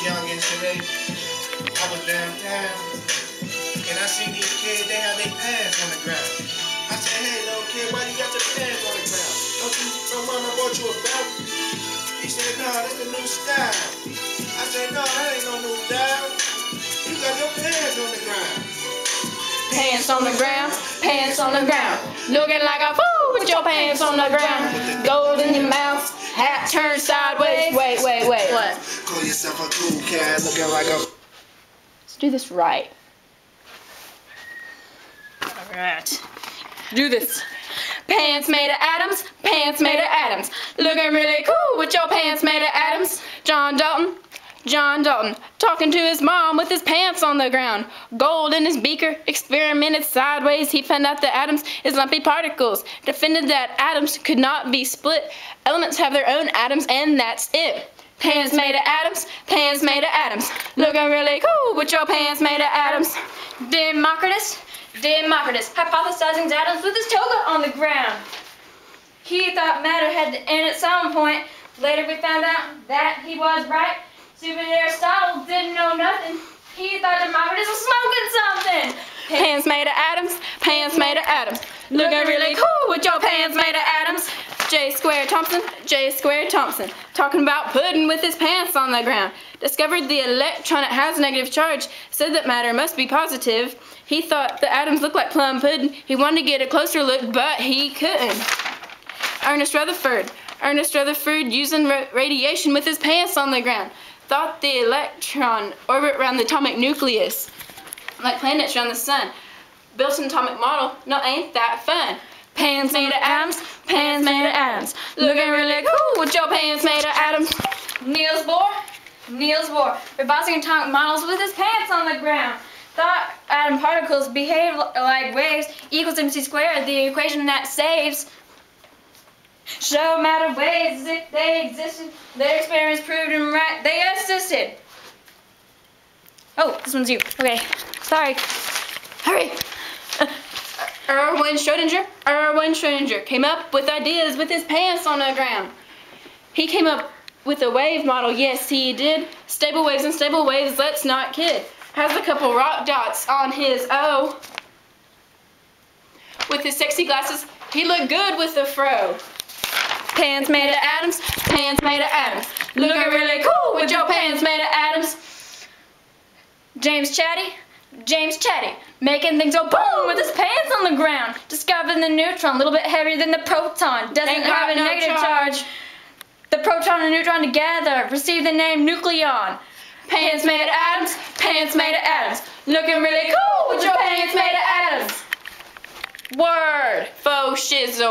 youngins today. I was downtown, and I seen these kids, they have their pants on the ground. I said, hey, little kid, why you got your pants on the ground? Don't you, your mama bought you a belt? He said, no, that's the new style. I said, no, that ain't no new style. You got your pants on the ground. Pants on the ground, pants on the ground. Looking like a fool with your pants on the ground. Gold in your mouth, hat turned sideways. Wait. What? Call yourself a cool cat, looking like a... Let's do this right. Alright. Do this. Pants made of atoms, pants made of atoms. Looking really cool with your pants made of atoms. John Dalton, talking to his mom with his pants on the ground. Gold in his beaker, experimented sideways. He found out that atoms is lumpy particles. Defended that atoms could not be split. Elements have their own atoms, and that's it. Pants made of atoms, pants made of atoms. Looking really cool with your pants made of atoms. Democritus, hypothesizing atoms with his toga on the ground. He thought matter had to end at some point. Later we found out that he was right. Stupid Aristotle didn't know nothing. He thought Democritus was smoking something. Pants made of atoms, pants made of atoms. Looking really cool with your pants made of atoms. J. Square Thompson, talking about pudding with his pants on the ground. Discovered the electron it has a negative charge, said that matter must be positive. He thought the atoms looked like plum pudding. He wanted to get a closer look, but he couldn't. Ernest Rutherford using radiation with his pants on the ground. Thought the electron orbit around the atomic nucleus, like planets around the sun. Built an atomic model, no, ain't that fun. Pants made of atoms, pants made of atoms. Looking really cool with your pants made of atoms. Niels Bohr, revising atomic models with his pants on the ground. Thought atom particles behave like waves, equals mc squared, the equation that saves. Show matter waves as if they existed. Their experiments proved them right. They existed. Oh, this one's you. Okay, sorry. Hurry. Erwin Schrödinger came up with ideas with his pants on the ground. He came up with a wave model, yes he did. Stable waves and stable waves, let's not kid. Has a couple rock dots on his O. With his sexy glasses, he looked good with the fro. Pants made of atoms, pants made of atoms. Looking really cool with your pants made of atoms. James Chatty, making things go boom with his pants on the ground. Discovering the neutron, a little bit heavier than the proton. Doesn't have a negative charge. The proton and neutron together receive the name nucleon. Pants made of atoms, pants made of atoms. Looking really cool with your pants made of atoms. Word, faux shizzle.